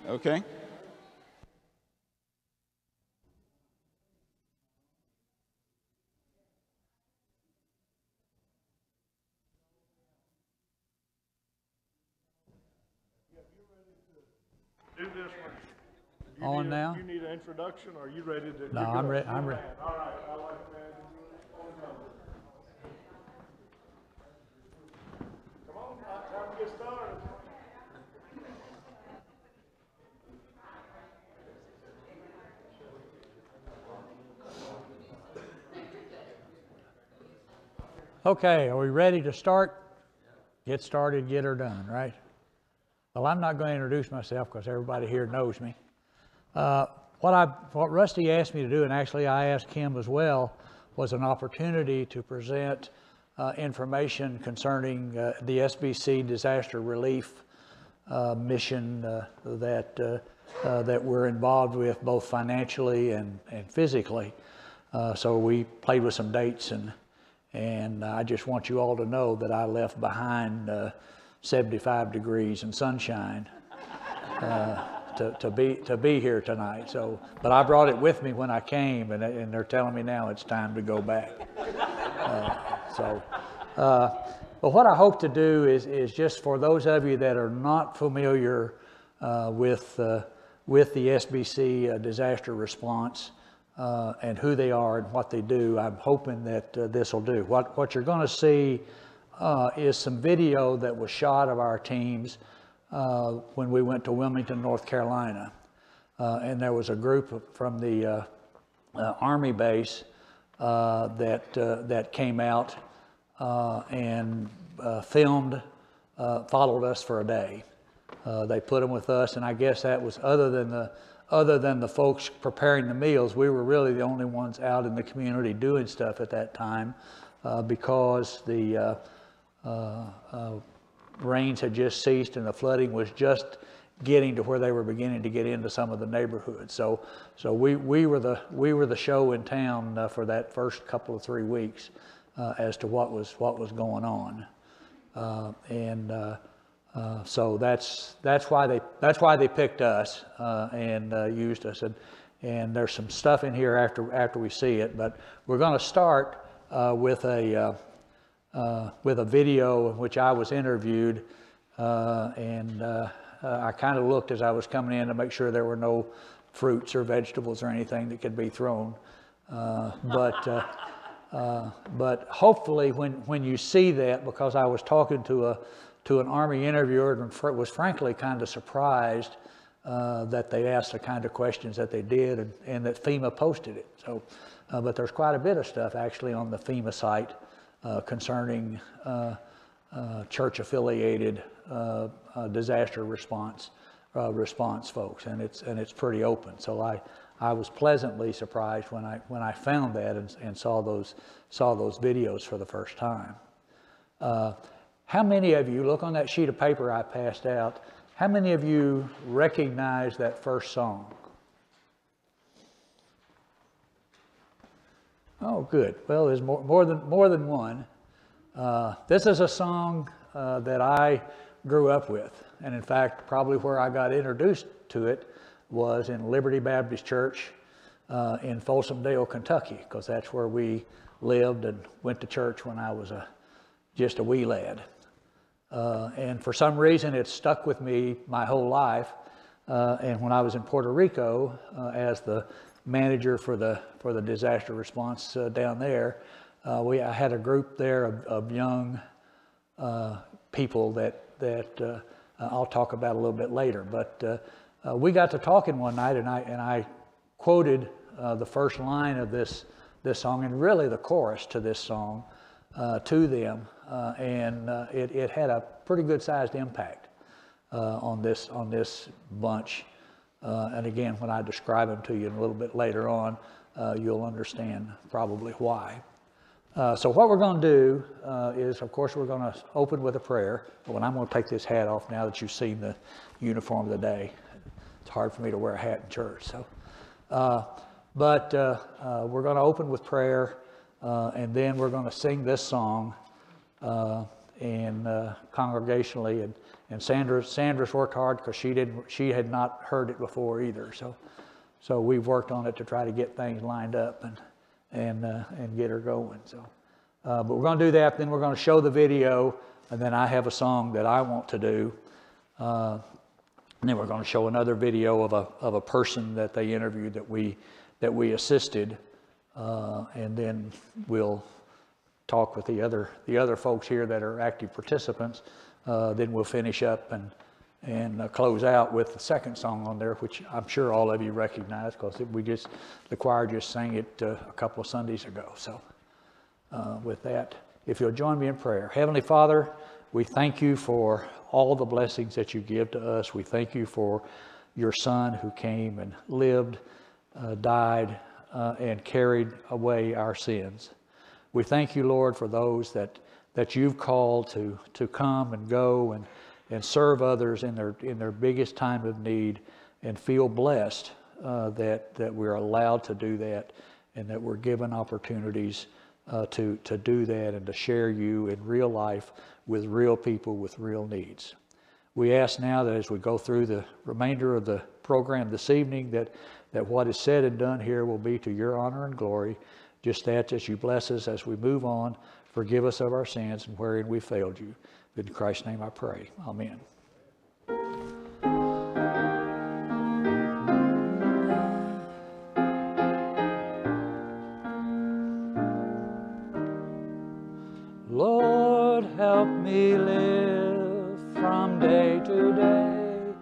Okay. Do this one. On now? You need an introduction, or are you ready to? No, I'm ready. I'm ready. All right, I like that. Come on, time to get started. Okay, are we ready to start? Get started, get her done, right? Well, I'm not going to introduce myself because everybody here knows me. What Rusty asked me to do, and actually I asked him as well, was an opportunity to present information concerning the SBC disaster relief mission that we're involved with, both financially and physically. So we played with some dates, and I just want you all to know that I left behind 75 degrees and sunshine to be here tonight. So, but I brought it with me when I came, and they're telling me now it's time to go back. But what I hope to do is just for those of you that are not familiar with the SBC disaster response and who they are and what they do, I'm hoping that this will do. What you're going to see is some video that was shot of our teams when we went to Wilmington, North Carolina. And there was a group from the Army base that came out and filmed, followed us for a day. They put them with us, and I guess that was other than the folks preparing the meals, we were really the only ones out in the community doing stuff at that time because the rains had just ceased and the flooding was just getting to where they were beginning to get into some of the neighborhoods. So we were the show in town for that first couple of 3 weeks as to what was going on, so that's why they picked us and used us. And there's some stuff in here after we see it, but we're going to start with a video in which I was interviewed, and I kind of looked as I was coming in to make sure there were no fruits or vegetables or anything that could be thrown. But hopefully when you see that, because I was talking to an Army interviewer and was frankly kind of surprised that they asked the kind of questions that they did and that FEMA posted it. So, but there's quite a bit of stuff actually on the FEMA site concerning church-affiliated disaster response folks, and it's pretty open. So I was pleasantly surprised when I found that and saw those videos for the first time. How many of you, look on that sheet of paper I passed out, how many of you recognize that first song? Oh, good. Well, there's more than one. This is a song that I grew up with, and in fact, probably where I got introduced to it was in Liberty Baptist Church in Folsom Dale, Kentucky, because that's where we lived and went to church when I was just a wee lad. And for some reason, it stuck with me my whole life. And when I was in Puerto Rico as the manager for the disaster response down there, I had a group there of young people that I'll talk about a little bit later. But we got to talking one night, and I quoted the first line of this song, and really the chorus to this song, to them, and it had a pretty good sized impact on this bunch. And again, when I describe them to you a little bit later on, you'll understand probably why. So what we're going to do is, of course, we're going to open with a prayer. But I'm going to take this hat off now that you've seen the uniform of the day. It's hard for me to wear a hat in church. So, but we're going to open with prayer, and then we're going to sing this song. and congregationally, and Sandra's worked hard because she had not heard it before either. So we've worked on it to try to get things lined up and get her going. So, but we're going to do that. Then we're going to show the video, and then I have a song that I want to do. And then we're going to show another video of a person that they interviewed that we assisted, and then we'll talk with the other folks here that are active participants. Then we'll finish up and close out with the second song on there, which I'm sure all of you recognize because the choir just sang it a couple of Sundays ago. So with that, if you'll join me in prayer. Heavenly Father, we thank you for all the blessings that you give to us. We thank you for your Son who came and lived, died, and carried away our sins. We thank you, Lord, for those that you've called to come and go and serve others in their biggest time of need, and feel blessed that we're allowed to do that, and that we're given opportunities to do that and to share you in real life with real people with real needs. We ask now that as we go through the remainder of the program this evening, that what is said and done here will be to your honor and glory. Just that as you bless us as we move on, forgive us of our sins and wherein we failed you. In Christ's name I pray. Amen. Lord, help me live from day to day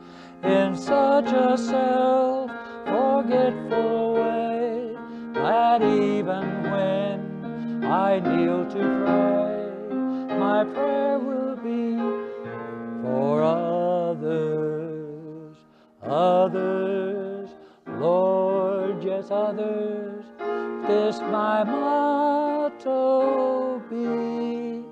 in such a self-forgetful way that even when I kneel to pray, my prayer will be for others, others, Lord, yes, others. This my motto be,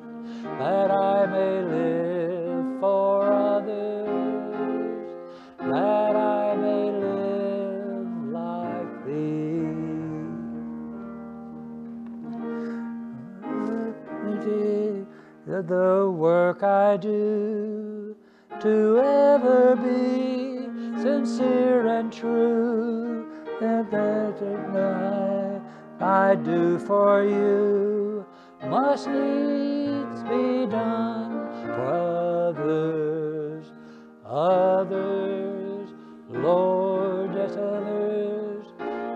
that I may live for others, that I may live like thee. The work I do to ever be sincere and true, and that I do for you must needs be done for others, others, Lord, yes, others.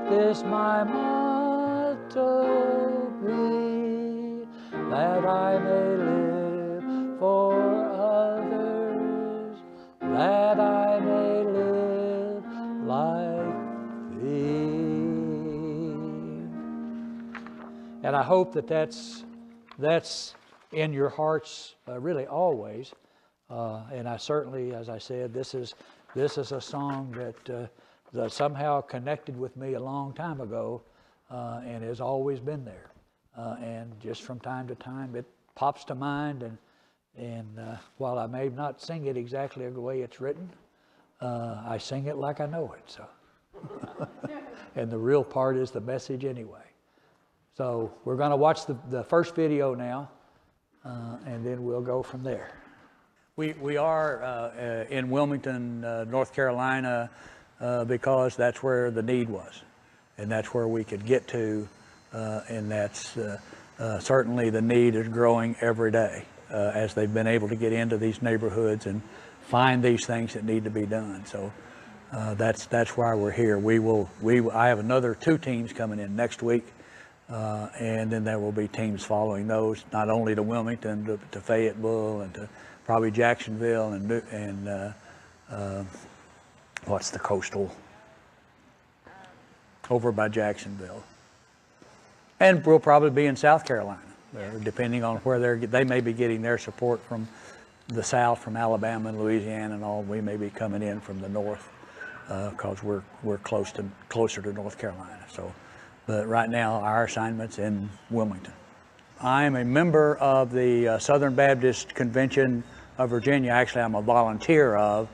This my motto be, that I may live for others, that I may live like thee. And I hope that's in your hearts really always. And I certainly, as I said, this is a song that somehow connected with me a long time ago, and has always been there. And just from time to time, it pops to mind. And while I may not sing it exactly the way it's written, I sing it like I know it. So, and the real part is the message anyway. So we're going to watch the first video now, and then we'll go from there. We are in Wilmington, North Carolina, because that's where the need was, and that's where we could get to, and that's certainly the need is growing every day as they've been able to get into these neighborhoods and find these things that need to be done. So that's why we're here. I have another 2 teams coming in next week. And then there will be teams following those, not only to Wilmington, to Fayetteville, and to probably Jacksonville, and what's the coastal? Over by Jacksonville. And we'll probably be in South Carolina, depending on where they may be getting their support from the South, from Alabama and Louisiana and all. We may be coming in from the North, because we're closer to North Carolina. So. But right now, our assignment's in Wilmington. I'm a member of the Southern Baptist Convention of Virginia. Actually, I'm a volunteer of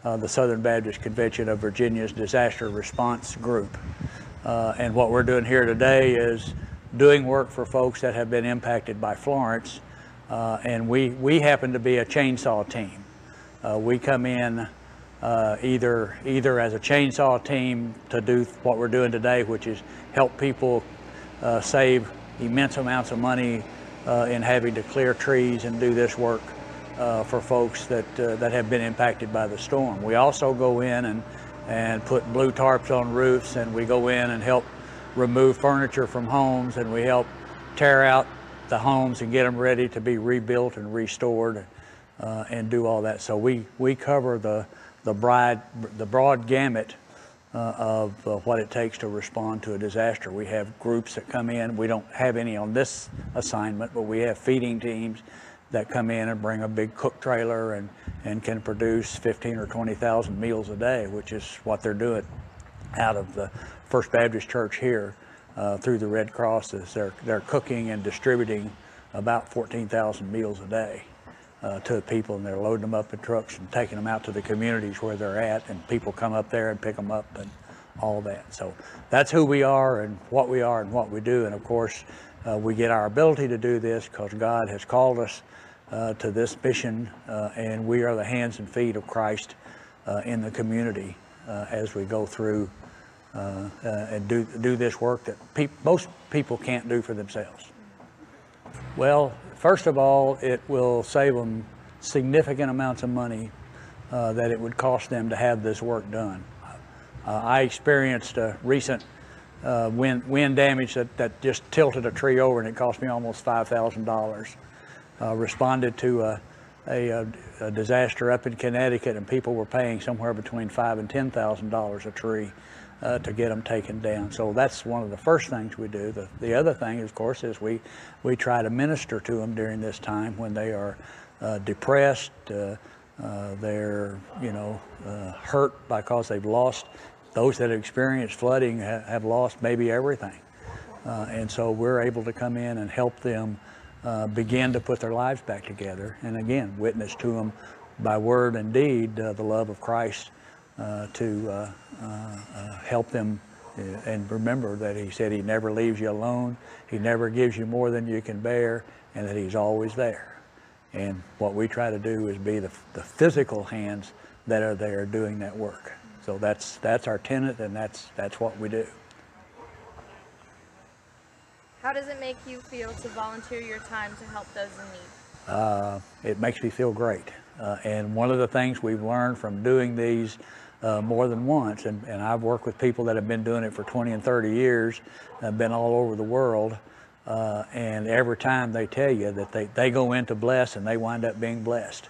the Southern Baptist Convention of Virginia's Disaster Response Group. And what we're doing here today is doing work for folks that have been impacted by Florence, and we happen to be a chainsaw team. We come in either as a chainsaw team to do what we're doing today, which is help people save immense amounts of money in having to clear trees and do this work for folks that have been impacted by the storm. We also go in and put blue tarps on roofs, and we go in and help remove furniture from homes, and we help tear out the homes and get them ready to be rebuilt and restored, and do all that. So we cover the broad gamut of what it takes to respond to a disaster. We have groups that come in. We don't have any on this assignment, but we have feeding teams that come in and bring a big cook trailer and can produce 15 or 20,000 meals a day, which is what they're doing out of the First Baptist Church here through the Red Crosses. They're cooking and distributing about 14,000 meals a day to the people, and they're loading them up in trucks and taking them out to the communities where they're at, and people come up there and pick them up and all that. So that's who we are and what we do. And of course, we get our ability to do this because God has called us to this mission, and we are the hands and feet of Christ in the community as we go through and do this work that most people can't do for themselves. Well, first of all, it will save them significant amounts of money that it would cost them to have this work done. I experienced a recent wind damage that just tilted a tree over, and it cost me almost $5,000. Responded to a disaster up in Connecticut, and people were paying somewhere between $5,000 and $10,000 a tree to get them taken down. So that's one of the first things we do. The other thing, of course, is we try to minister to them during this time when they are depressed, they're hurt because they've lost. Those that have experienced flooding have lost maybe everything, and so we're able to come in and help them begin to put their lives back together, and again, witness to them by word and deed the love of Christ to help them. And remember that He said He never leaves you alone, He never gives you more than you can bear, and that He's always there. And what we try to do is be the physical hands that are there doing that work. So that's our tenet, and that's what we do. How does it make you feel to volunteer your time to help those in need? It makes me feel great. And one of the things we've learned from doing these more than once, and I've worked with people that have been doing it for 20 and 30 years, been all over the world, and every time they tell you that they go in to bless and they wind up being blessed.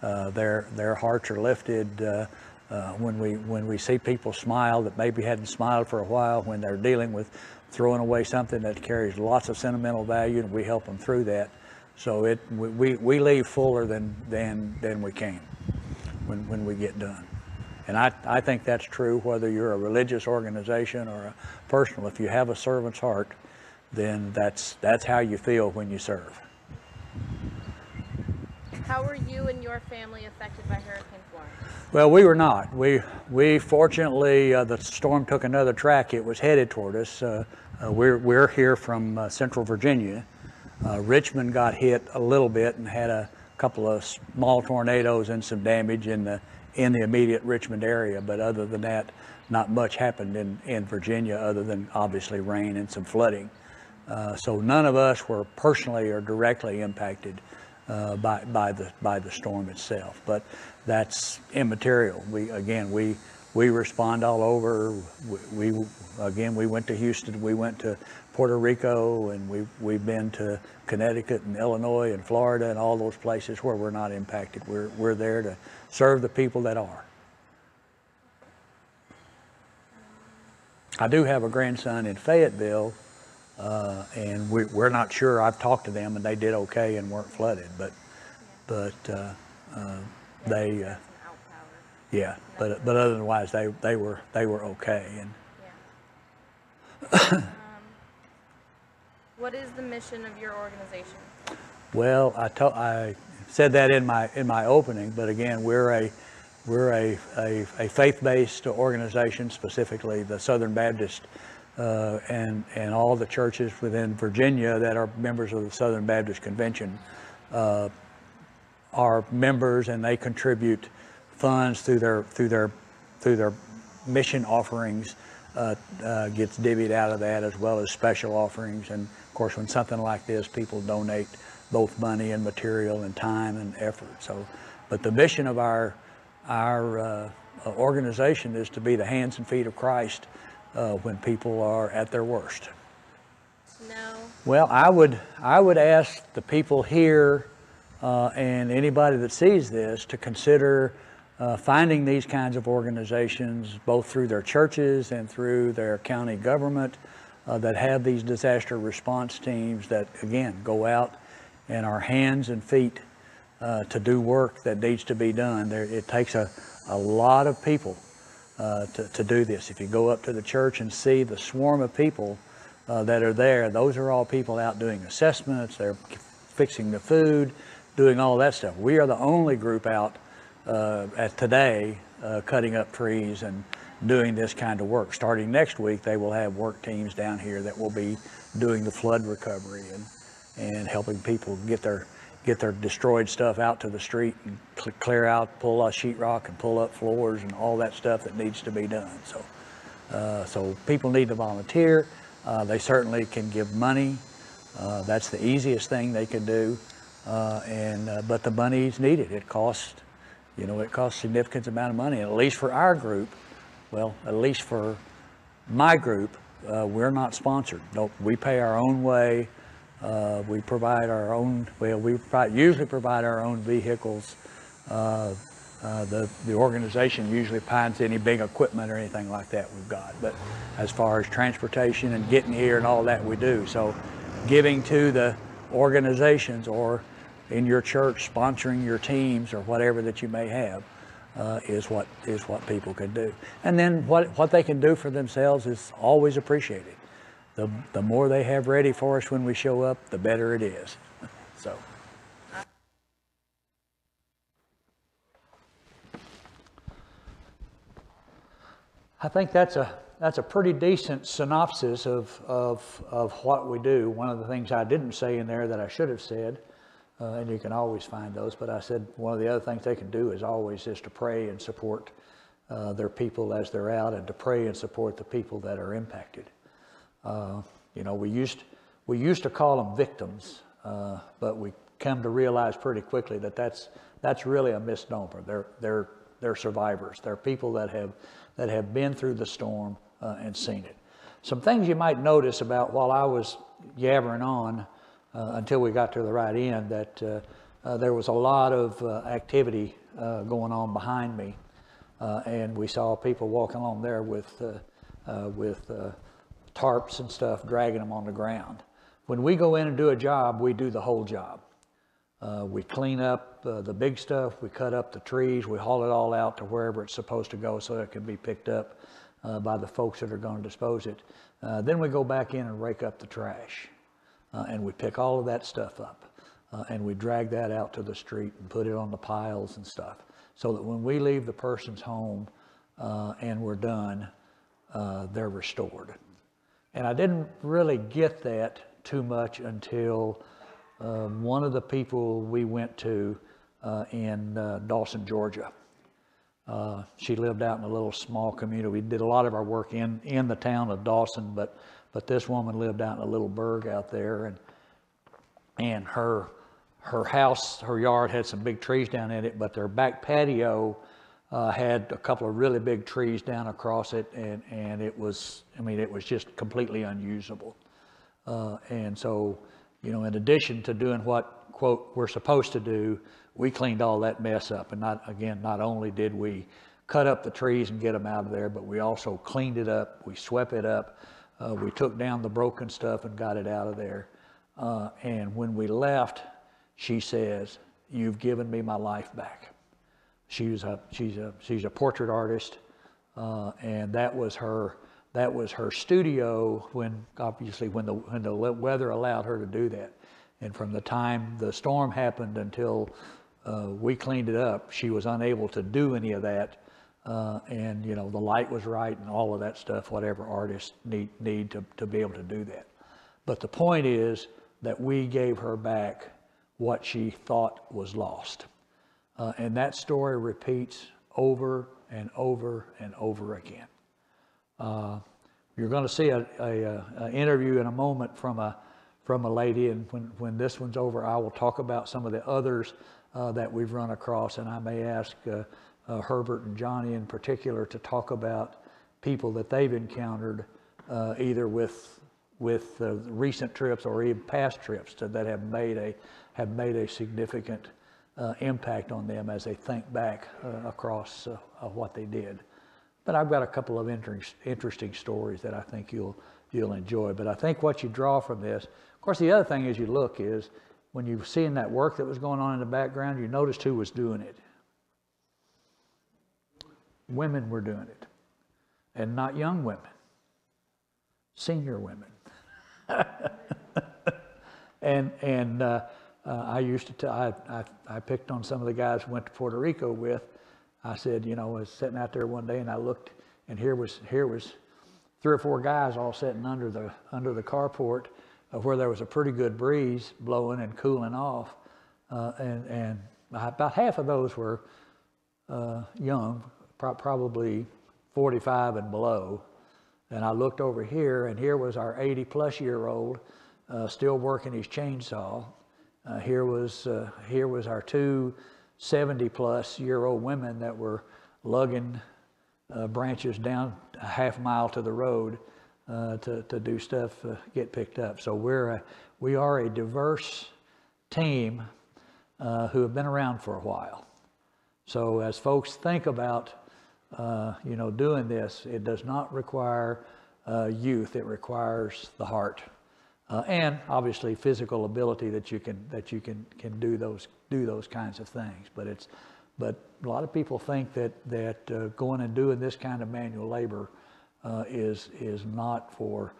Their hearts are lifted when we see people smile that maybe hadn't smiled for a while, when they're dealing with throwing away something that carries lots of sentimental value, and we help them through that. So we leave fuller than we came when we get done. And I think that's true whether you're a religious organization or a personal. If you have a servant's heart, then that's how you feel when you serve. How were you and your family affected by Hurricane Florence? Well, we were not. We fortunately, the storm took another track. It was headed toward us. We're here from Central Virginia. Richmond got hit a little bit and had a couple of small tornadoes and some damage in the immediate Richmond area. But other than that, not much happened in Virginia other than obviously rain and some flooding. So none of us were personally or directly impacted by the storm itself, but that's immaterial. We respond all over. We went to Houston, we went to Puerto Rico, and we've been to Connecticut and Illinois and Florida and all those places where we're not impacted. We're there to serve the people that are. I do have a grandson in Fayetteville, and we're not sure. I've talked to them, and they did okay and weren't flooded, but they yeah, but otherwise they were okay. And yeah. What is the mission of your organization? Well, I said that in my opening, but again, we're a faith-based organization, specifically the Southern Baptist and all the churches within Virginia that are members of the Southern Baptist Convention are members, and they contribute funds through their mission offerings, gets divvied out of that, as well as special offerings. And of course, when something like this, people donate both money and material and time and effort. So, but the mission of our organization is to be the hands and feet of Christ when people are at their worst. No. Well, I would ask the people here and anybody that sees this to consider finding these kinds of organizations, both through their churches and through their county government, that have these disaster response teams that, again, go out and are hands and feet to do work that needs to be done. It takes a lot of people to do this. If you go up to the church and see the swarm of people that are there, those are all people out doing assessments, they're fixing the food, doing all that stuff. We are the only group out today cutting up trees and doing this kind of work. Starting next week, they will have work teams down here that will be doing the flood recovery and helping people get their destroyed stuff out to the street and clear out, pull out sheetrock and pull up floors and all that stuff that needs to be done. So people need to volunteer. They certainly can give money. That's the easiest thing they can do. But the money is needed. It costs significant amount of money. And at least for our group, well, at least for my group, we're not sponsored. No, we pay our own way. We provide our own, usually provide our own vehicles. The organization usually finds any big equipment or anything like that we've got. But as far as transportation and getting here and all that, we do. So giving to the organizations, or in your church sponsoring your teams or whatever that you may have, is what people can do. And then what they can do for themselves is always appreciated. The more they have ready for us when we show up, the better it is. So. I think that's a pretty decent synopsis of what we do. One of the things I didn't say in there that I should have said, and you can always find those, but I said one of the other things they can do is to pray and support their people as they're out, and to pray and support the people that are impacted. We used to call them victims, but we come to realize pretty quickly that that's really a misnomer. They're survivors. They're people that have been through the storm and seen it. Some things you might notice about while I was yabbering on until we got to the right end, that there was a lot of activity going on behind me, and we saw people walking along there with tarps and stuff, dragging them on the ground. When we go in and do a job, we do the whole job. We clean up the big stuff, we cut up the trees, we haul it all out to wherever it's supposed to go so it can be picked up by the folks that are going to dispose it. Then we go back in and rake up the trash, and we pick all of that stuff up, and we drag that out to the street and put it on the piles and stuff, so that when we leave the person's home and we're done, they're restored. And I didn't really get that too much until one of the people we went to in Dawson, Georgia. She lived out in a little small community. We did a lot of our work in the town of Dawson, but this woman lived out in a little burg out there, and her house, her yard had some big trees down in it, but their back patio had a couple of really big trees down across it, and it was just completely unusable. And so, in addition to doing what, quote, we're supposed to do, we cleaned all that mess up. And not only did we cut up the trees and get them out of there, but we also cleaned it up, we swept it up, we took down the broken stuff and got it out of there. And when we left, she says, "You've given me my life back." She's a portrait artist, and that was her studio when the weather allowed her to do that. And from the time the storm happened until we cleaned it up, she was unable to do any of that. And the light was right and all of that stuff, whatever artists need to be able to do that. But the point is that we gave her back what she thought was lost. And that story repeats over and over and over again. You're going to see an interview in a moment from a lady, and when this one's over, I will talk about some of the others that we've run across, and I may ask Herbert and Johnny in particular to talk about people that they've encountered either with recent trips or even past trips that have made a significant impact on them as they think back across what they did. But I've got a couple of interesting stories that I think you'll enjoy. But I think what you draw from this, of course, the other thing as you look is when you're seeing that work that was going on in the background, you noticed who was doing it. Women were doing it, and not young women, senior women. and I used to tell, I picked on some of the guys who went to Puerto Rico with. I said, you know, I was sitting out there one day and I looked, and here was 3 or 4 guys all sitting under the carport where there was a pretty good breeze blowing and cooling off, and about half of those were young, probably 45 and below. And I looked over here, and here was our 80-plus-year-old still working his chainsaw. Here was our 2 70-plus-year-old women that were lugging branches down a half mile to the road to do stuff, get picked up. So we are a diverse team who have been around for a while. So as folks think about doing this, it does not require youth. It requires the heart, and obviously physical ability that you can do those kinds of things. But a lot of people think that going and doing this kind of manual labor is not for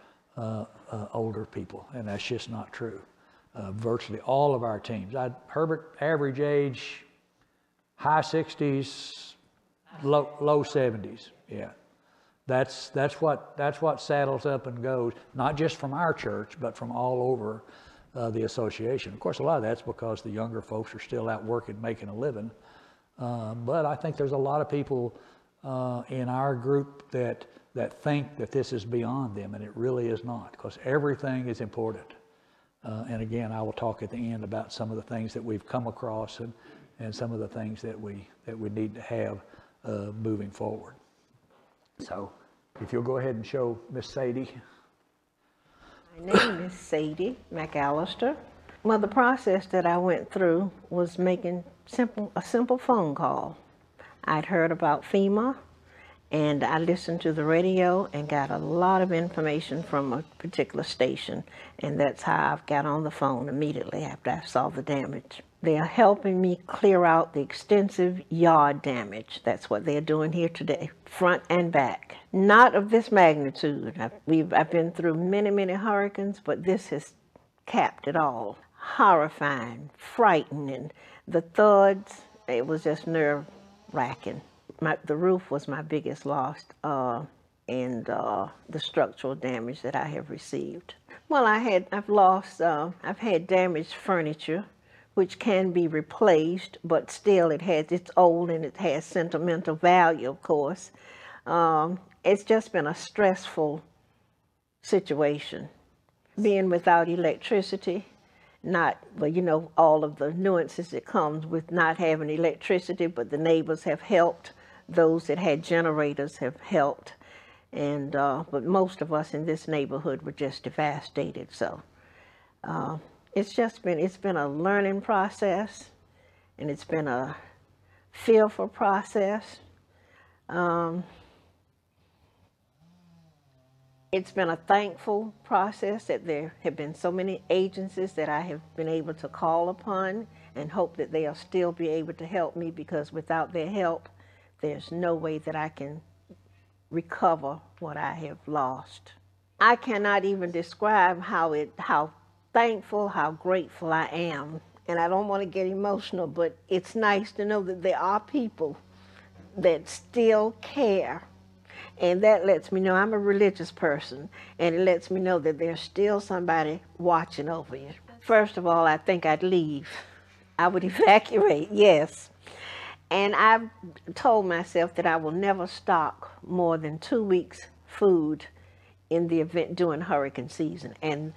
older people, and that's just not true. Virtually all of our teams. Herbert, average age, high 60s, low 70s. Yeah, that's what saddles up and goes. Not just from our church, but from all over the association. Of course, a lot of that's because the younger folks are still out working, making a living. But I think there's a lot of people in our group that think that this is beyond them, and it really is not, because everything is important. And again, I will talk at the end about some of the things that we've come across and some of the things that we need to have moving forward. So if you'll go ahead and show Miss Sadie. My name is Sadie McAllister. Well, the process that I went through was making a simple phone call. I'd heard about FEMA, and I listened to the radio and got a lot of information from a particular station, and that's how I got on the phone immediately after I saw the damage. They are helping me clear out the extensive yard damage. That's what they're doing here today, front and back. Not of this magnitude. I've been through many, many hurricanes, but this has capped it all. Horrifying, frightening. The thuds, it was just nerve-wracking. The roof was my biggest loss, and the structural damage that I have received. Well, I've had damaged furniture, which can be replaced, but still it's old and it has sentimental value, of course. It's just been a stressful situation. Being without electricity, all of the nuances that comes with not having electricity, but the neighbors have helped. Those that had generators have helped. And, but most of us in this neighborhood were just devastated, so. It's been a learning process, and it's been a fearful process. It's been a thankful process that there have been so many agencies that I have been able to call upon and hope that they'll still be able to help me, because without their help, there's no way that I can recover what I have lost. I cannot even describe how thankful, how grateful I am. And I don't want to get emotional, but it's nice to know that there are people that still care. And that lets me know I'm a religious person, and it lets me know that there's still somebody watching over you. First of all, I think I'd leave. I would evacuate, yes. And I've told myself that I will never stock more than 2 weeks' food in the event during hurricane season. And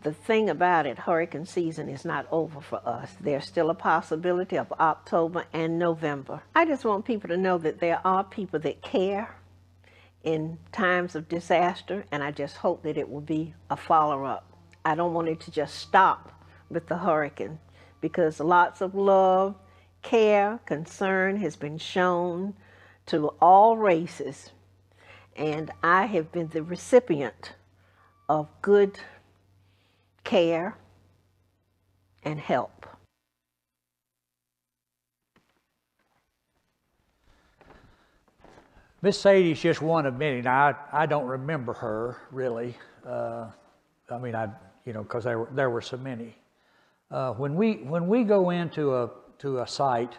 the thing about it, hurricane season is not over for us. There's still a possibility of October and November. I just want people to know that there are people that care in times of disaster, and I just hope that it will be a follow-up. I don't want it to just stop with the hurricane, because lots of love, care, concern has been shown to all races, and I have been the recipient of good care and help. Miss Sadie's just one of many. Now, I don't remember her really. I mean, because there were so many. When we go into a site,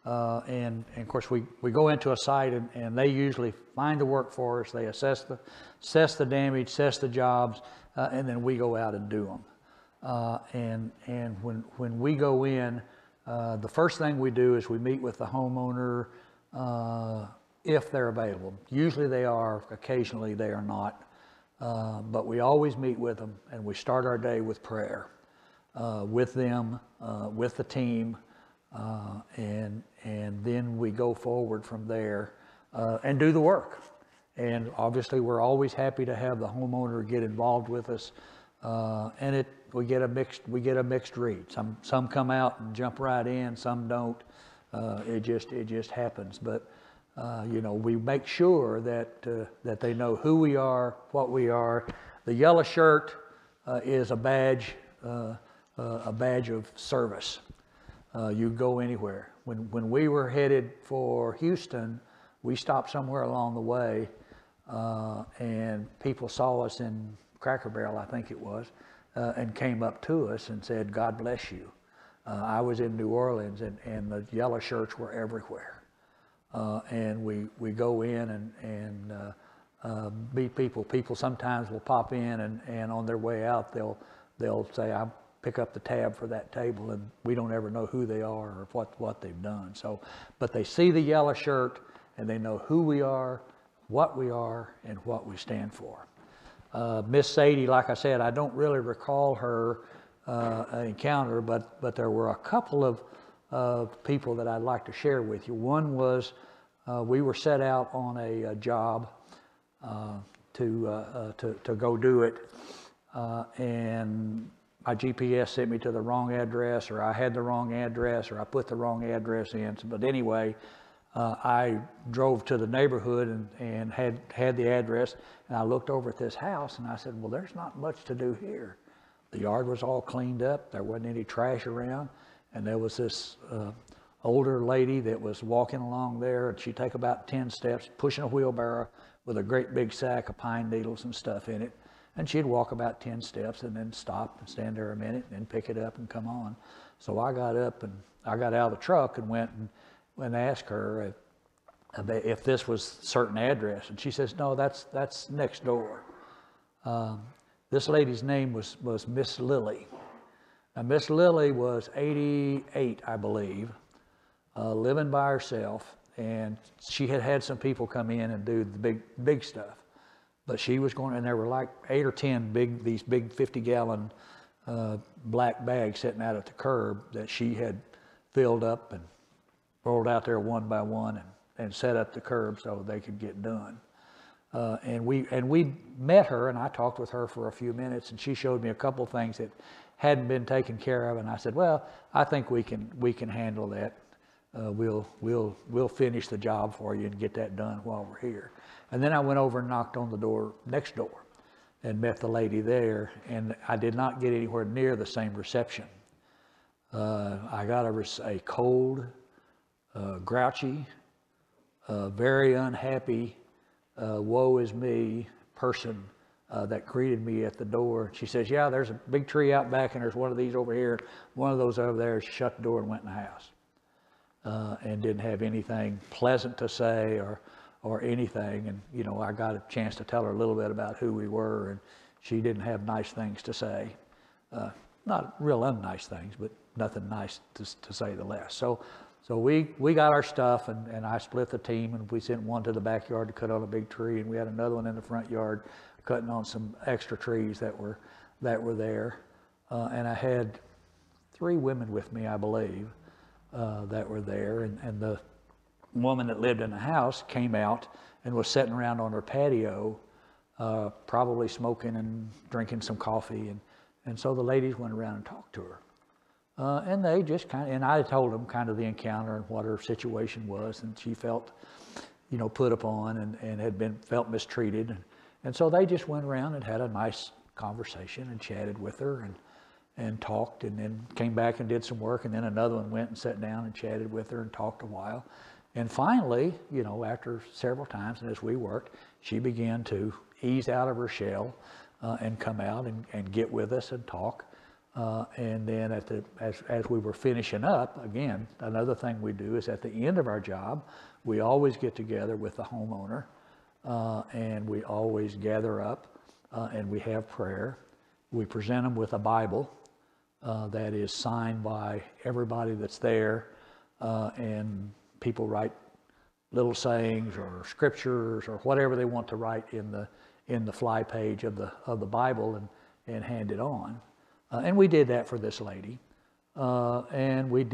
and of course we go into a site and they usually find the work for us. They assess the damage, assess the jobs, and then we go out and do them. And when we go in, the first thing we do is we meet with the homeowner if they're available. Usually they are, occasionally they are not, but we always meet with them, and we start our day with prayer with them, with the team, and then we go forward from there and do the work. And obviously we're always happy to have the homeowner get involved with us, and we get a mixed read. Some come out and jump right in, some don't. It just happens. But we make sure that they know who we are, what we are. The yellow shirt is a badge of service. You go anywhere. When we were headed for Houston, we stopped somewhere along the way, and people saw us in Cracker Barrel, I think it was, and came up to us and said, "God bless you." I was in New Orleans, and the yellow shirts were everywhere. And we go in and meet people. People sometimes will pop in, and on their way out they'll say, "I pick up the tab for that table," and we don't ever know who they are or what they've done. So, but they see the yellow shirt and they know who we are, what we are, and what we stand for. Miss Sadie, like I said, I don't really recall her encounter, but there were a couple of people that I'd like to share with you. One was we were set out on a job to go do it, and my GPS sent me to the wrong address, or I had the wrong address, or I put the wrong address in. But anyway, I drove to the neighborhood and had the address, and I looked over at this house and I said, "Well, there's not much to do here." The yard was all cleaned up. There wasn't any trash around, and there was this older lady that was walking along there, and she'd take about 10 steps, pushing a wheelbarrow with a great big sack of pine needles and stuff in it. And she'd walk about 10 steps and then stop and stand there a minute and then pick it up and come on. So I got up and I got out of the truck and went and asked her if this was a certain address. And she says, "No, that's next door." This lady's name was Miss Lily. Now, Miss Lily was 88, I believe, living by herself, and she had some people come in and do the big stuff. But she was going, and there were like 8 or 10 these big 50-gallon black bags sitting out at the curb that she had filled up and rolled out there one by one and set up the curb so they could get done. And we met her, and I talked with her for a few minutes, and she showed me a couple things that hadn't been taken care of, and I said, "Well, I think we can handle that. We'll finish the job for you and get that done while we're here." And then I went over and knocked on the door next door and met the lady there, and I did not get anywhere near the same reception. I got a cold, grouchy, very unhappy, woe is me person that greeted me at the door. She says, "Yeah, there's a big tree out back, and there's one of these over here, one of those over there." She shut the door and went in the house, and didn't have anything pleasant to say or anything. And I got a chance to tell her a little bit about who we were, and she didn't have nice things to say. not real unnice things, but nothing nice to say the less. So we got our stuff, and I split the team, and we sent one to the backyard to cut on a big tree, and we had another one in the front yard cutting on some extra trees that were there. And I had 3 women with me, I believe, that were there, and the woman that lived in the house came out and was sitting around on her patio, probably smoking and drinking some coffee, and so the ladies went around and talked to her. And they just and I told them kind of the encounter and what her situation was, and she felt, put upon and felt mistreated. And so they just went around and had a nice conversation and chatted with her and talked, and then came back and did some work, and then another one went and sat down and chatted with her and talked a while. And finally, after several times, and as we worked, she began to ease out of her shell and come out and get with us and talk. And then as we were finishing up, again, another thing we do is at the end of our job, we always get together with the homeowner, and we always gather up and we have prayer. We present them with a Bible that is signed by everybody that's there, and people write little sayings or scriptures or whatever they want to write in the fly page of the Bible and hand it on. And we did that for this lady, and we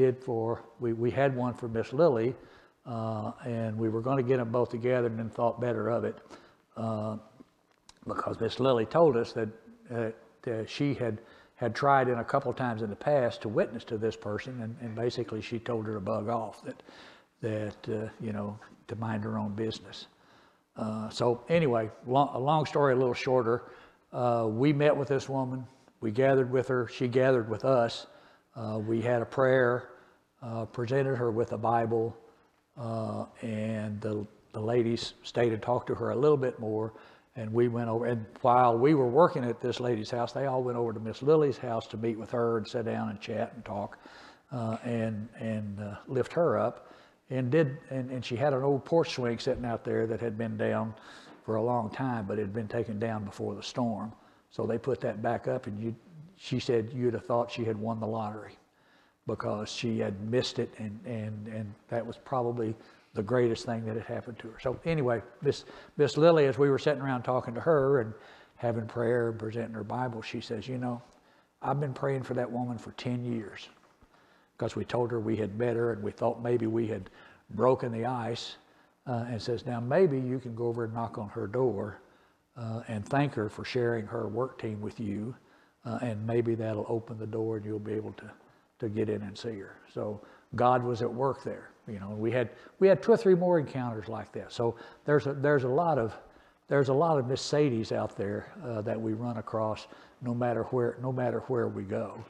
had one for Miss Lily, and we were going to get them both together, and then thought better of it, because Miss Lily told us that she had tried in a couple times in the past to witness to this person, and basically she told her to bug off, that to mind her own business. So anyway, a long story a little shorter. We met with this woman. We gathered with her. She gathered with us. We had a prayer, presented her with a Bible, and the ladies stayed and talked to her a little bit more. And we went over, and while we were working at this lady's house, they all went over to Miss Lily's house to meet with her and sit down and chat and talk, and lift her up. And she had an old porch swing sitting out there that had been down for a long time, but it had been taken down before the storm. So they put that back up, and she said you'd have thought she had won the lottery, because she had missed it, and that was probably the greatest thing that had happened to her. So anyway, Miss Lily, as we were sitting around talking to her and having prayer and presenting her Bible, she says, I've been praying for that woman for 10 years, because we told her we had met her and we thought maybe we had broken the ice, and says, now maybe you can go over and knock on her door and thank her for sharing her work team with you, and maybe that'll open the door and you'll be able to get in and see her. So God was at work there. We had 2 or 3 more encounters like that. So there's a lot of Miss Sadies out there that we run across no matter where we go.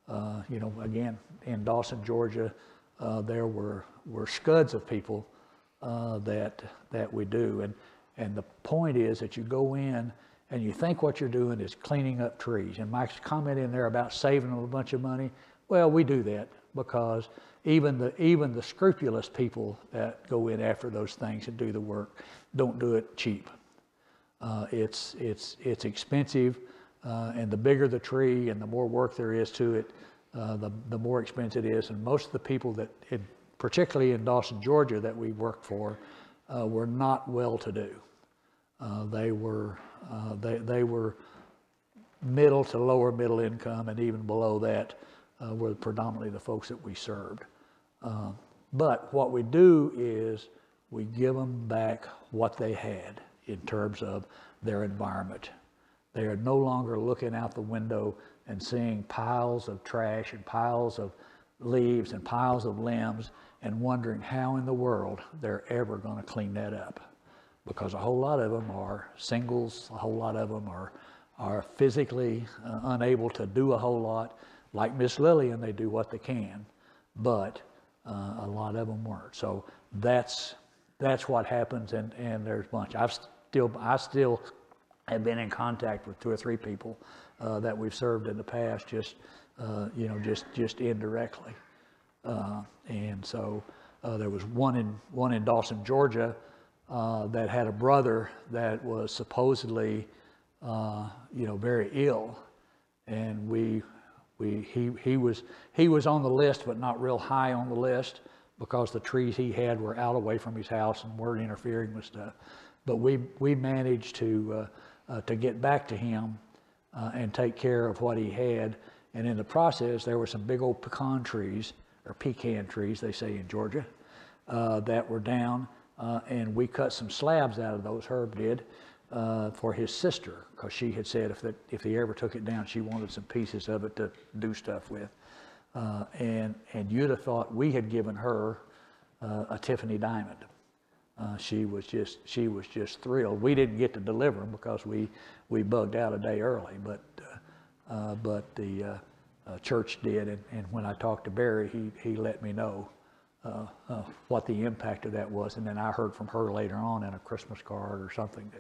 Again, in Dawson, Georgia, there were scuds of people that we do, and the point is that you go in and you think what you're doing is cleaning up trees. And Mike's comment in there about saving them a bunch of money. Well, we do that because even the scrupulous people that go in after those things and do the work don't do it cheap. It's expensive, and the bigger the tree and the more work there is to it, the more expensive it is. And most of the people particularly in Dawson, Georgia, that we worked for, were not well-to-do. They were middle to lower middle income, and even below that were predominantly the folks that we served. But what we do is we give them back what they had in terms of their environment. They are no longer looking out the window and seeing piles of trash and piles of leaves and piles of limbs and wondering how in the world they're ever going to clean that up. Because a whole lot of them are singles, a whole lot of them are physically unable to do a whole lot. Like Miss Lily, and they do what they can, but a lot of them weren't. So that's what happens, and there's a bunch. I still have been in contact with 2 or 3 people that we've served in the past, just indirectly. And so there was one in Dawson, Georgia, that had a brother that was supposedly very ill, and we He was on the list, but not real high on the list because the trees he had were out away from his house and weren't interfering with stuff. But we managed to get back to him and take care of what he had. And in the process, there were some big old pecan trees, or pecan trees, they say in Georgia, that were down. And we cut some slabs out of those, Herb did, for his sister, because she had said if he ever took it down, she wanted some pieces of it to do stuff with. And you'd have thought we had given her a Tiffany diamond. She was just thrilled. We didn't get to deliver them because we bugged out a day early, but the church did. And when I talked to Barry, he let me know what the impact of that was. And then I heard from her later on in a Christmas card or something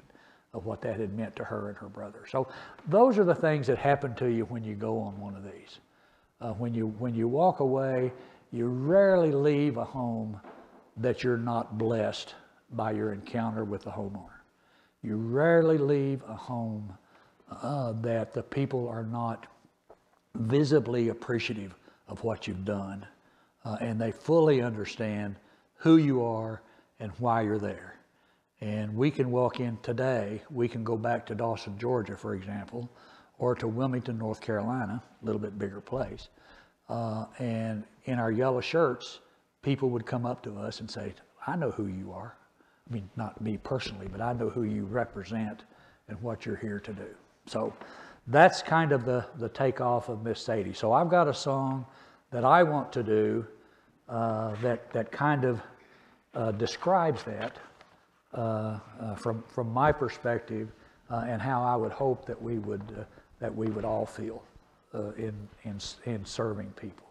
of what that had meant to her and her brother. So those are the things that happen to you when you go on one of these. When you walk away, you rarely leave a home that you're not blessed by your encounter with the homeowner. You rarely leave a home that the people are not visibly appreciative of what you've done, and they fully understand who you are and why you're there. And we can walk in today, we can go back to Dawson, Georgia, for example, or to Wilmington, North Carolina, a little bit bigger place, and in our yellow shirts, people would come up to us and say, I know who you are. I mean, not me personally, but I know who you represent and what you're here to do. So that's kind of the takeoff of Miss Sadie. So I've got a song that I want to do that kind of describes that from my perspective and how I would hope that we would all feel in serving people.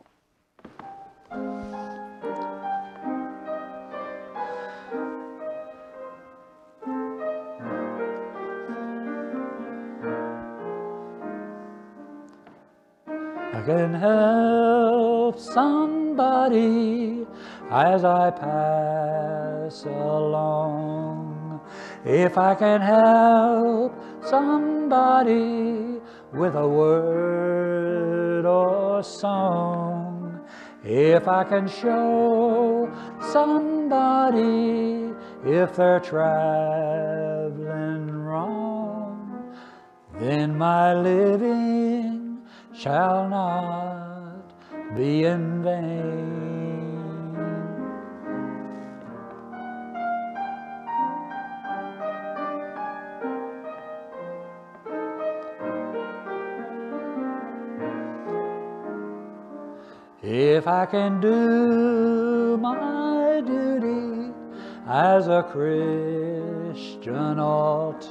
I can help somebody as I pass along. If I can help somebody with a word or song, if I can show somebody if they're traveling wrong, then my living shall not be in vain. If I can do my duty as a Christian ought,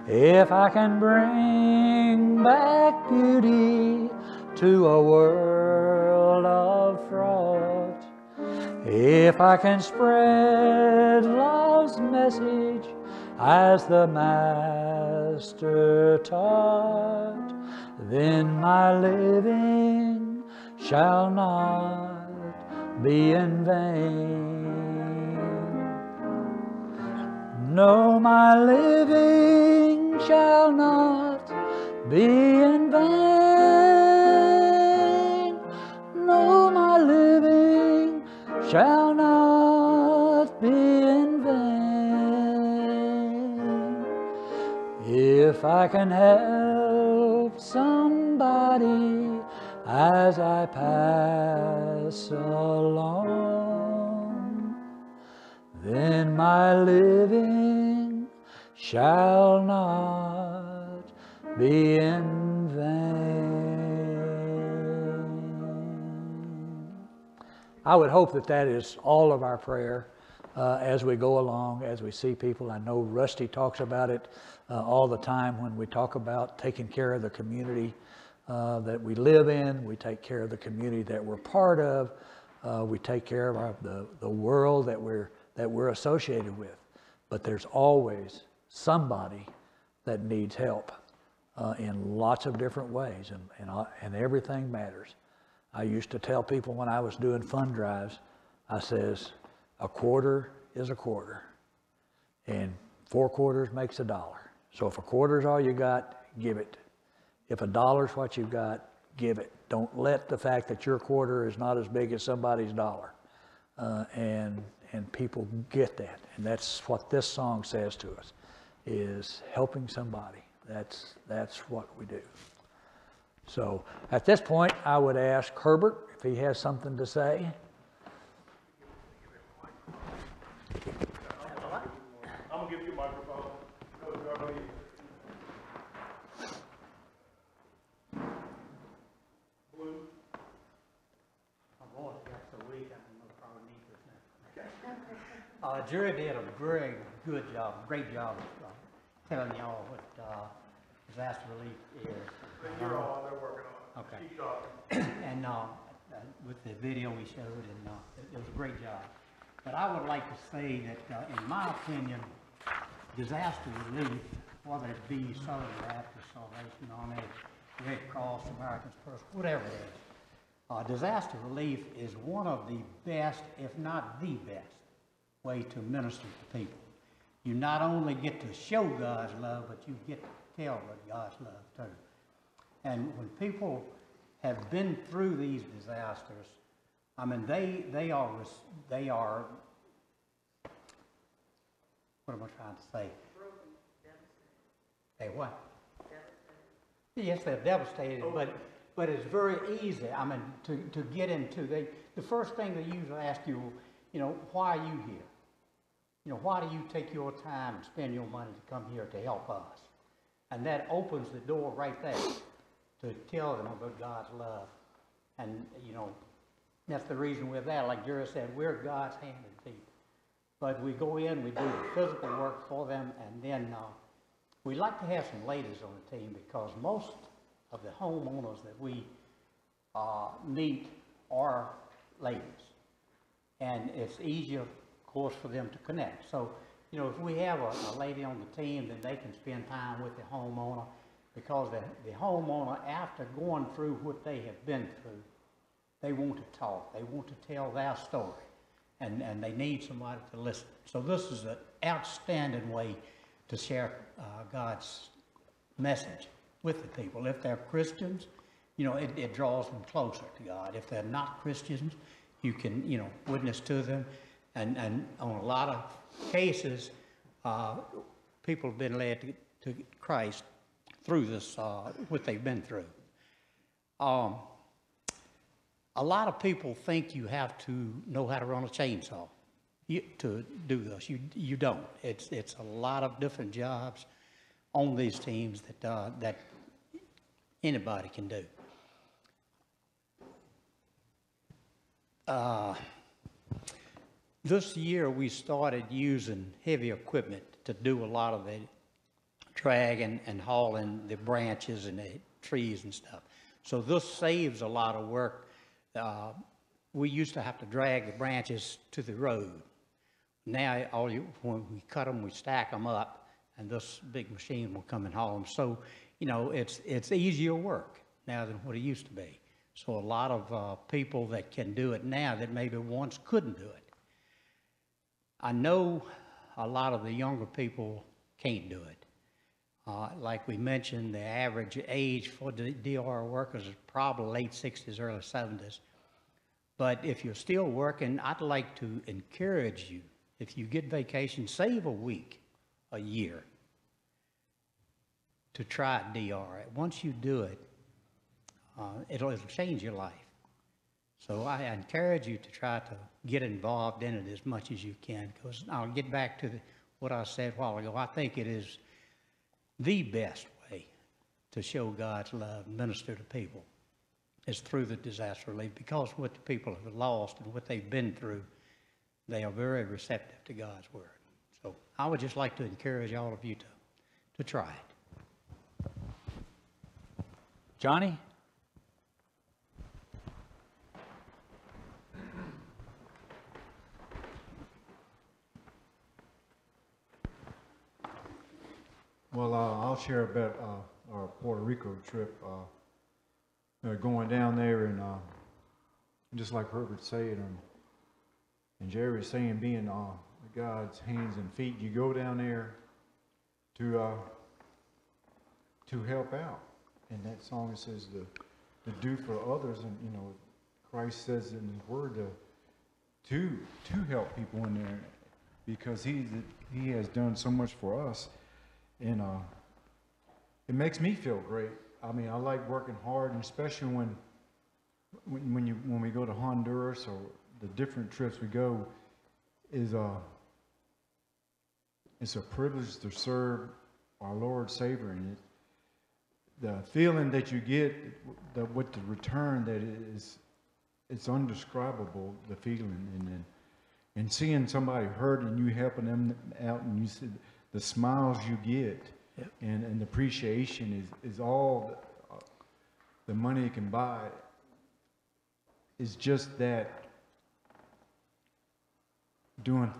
if I can bring back beauty to a world of fraught, if I can spread love's message as the Master taught, then my living shall not be in vain. No, my living shall not be in vain. No, my living shall not be in vain. If I can help somebody as I pass along, then my living shall not be in vain. I would hope that is all of our prayer as we go along, as we see people. I know Rusty talks about it all the time when we talk about taking care of the community that we live in. We take care of the community that we're part of. We take care of the world that we're associated with. But there's always somebody that needs help in lots of different ways, and everything matters. I used to tell people when I was doing fund drives, I says, a quarter is a quarter, and 4 quarters makes $1. So if a quarter is all you got, give it. If $1 is what you've got, give it. Don't let the fact that your quarter is not as big as somebody's dollar. And people get that. And that's what this song says to us, is helping somebody. That's what we do. So at this point, I would ask Herbert if he has something to say. I'm gonna give you a microphone. Blue. My voice got so weak, I don't know if I would need this now. Jerry did a very good job, great job of telling y'all what disaster relief is. You're on, they're working on it. Okay. Keep talking. And with the video we showed, and it was a great job. But I would like to say that, in my opinion, disaster relief, whether it be Southern Baptist, Salvation Army, Red Cross, Americans First, whatever it is, disaster relief is one of the best, if not the best, way to minister to people. You not only get to show God's love, but you get to tell what God's love too. And when people have been through these disasters, I mean, they are, what am I trying to say? They what? Yes, they're devastated, but it's very easy, I mean, to get into. The first thing they usually ask you, why are you here? Why do you take your time and spend your money to come here to help us? And that opens the door right there to tell them about God's love. And, that's the reason we're there. Like Jerry said, we're God's hand and feet. But we go in, we do the physical work for them, and then we like to have some ladies on the team because most of the homeowners that we meet are ladies. And it's easier, of course, for them to connect. So, if we have a lady on the team, then they can spend time with the homeowner, because the homeowner, after going through what they have been through, they want to talk. They want to tell their story, and they need somebody to listen. So this is an outstanding way to share God's message with the people. If they're Christians, it draws them closer to God. If they're not Christians, you can, witness to them. And on a lot of cases, people have been led to Christ through this, what they've been through. A lot of people think you have to know how to run a chainsaw to do this. You don't. It's a lot of different jobs on these teams that anybody can do. This year we started using heavy equipment to do a lot of the dragging and hauling the branches and the trees and stuff. So this saves a lot of work. We used to have to drag the branches to the road. Now, when we cut them, we stack them up, and this big machine will come and haul them. So, it's easier work now than what it used to be. So a lot of people that can do it now that maybe once couldn't do it. I know a lot of the younger people can't do it. Like we mentioned, the average age for the DR workers is probably late 60s, early 70s. But if you're still working, I'd like to encourage you, if you get vacation, save a week, a year, to try DR. Once you do it, it'll change your life. So I encourage you to try to get involved in it as much as you can, because I'll get back to what I said a while ago. I think it is the best way to show God's love and minister to people is through the disaster relief, because what the people have lost and what they've been through, they are very receptive to God's word. So I would just like to encourage all of you to try it. Johnny? Well, I'll share about our Puerto Rico trip. Going down there, and just like Herbert said, and Jerry saying, being God's hands and feet, you go down there to help out. And that song says do for others. And, you know, Christ says in his word to help people in there, because he has done so much for us. And it makes me feel great. I mean, I like working hard, and especially when we go to Honduras or the different trips we go, it's a privilege to serve our Lord Savior, and the feeling that you get, with the return, that it's undescribable, the feeling, and seeing somebody hurt and you helping them out, and you see the smiles you get, yep. and the appreciation is all the money can buy. Is just that doing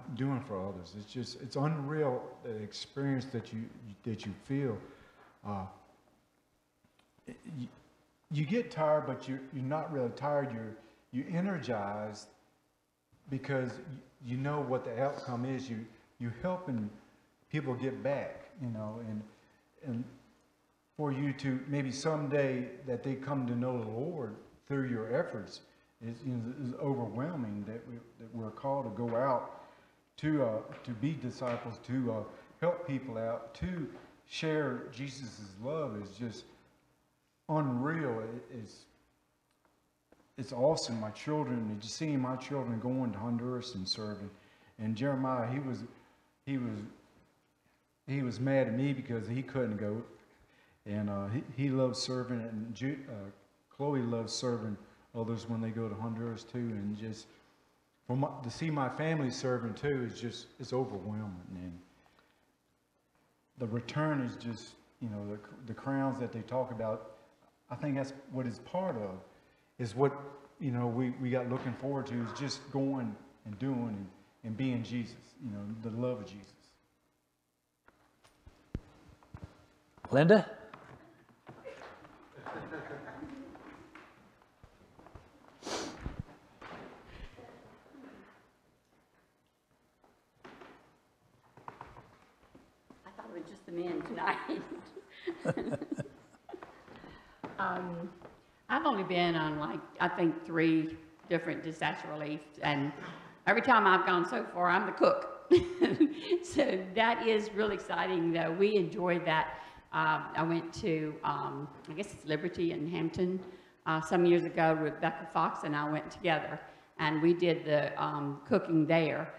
for others. It's unreal, the experience that you feel. You get tired, but you're not really tired. You're energized, because you know what the outcome is. You're helping people get back, you know, and for you to maybe someday that they come to know the Lord through your efforts is overwhelming. That we're called to go out to be disciples, to help people out, to share Jesus' love is just unreal. It's awesome. My children, just seeing my children going to Honduras and serving, and Jeremiah, he was mad at me because he couldn't go, and he loves serving, and Chloe loves serving others when they go to Honduras too, and just to see my family serving too is it's overwhelming, and the return is just, you know, the crowns that they talk about. I think that's what it's part of, is what, you know, we got looking forward to, is just going and doing and being Jesus, you know, the love of Jesus. Linda? Just the men tonight. I've only been on I think 3 different disaster relief, and every time I've gone so far, I'm the cook. So that is really exciting, though. We enjoyed that. I went to, I guess it's Liberty in Hampton some years ago. Rebecca Fox and I went together, and we did the cooking there,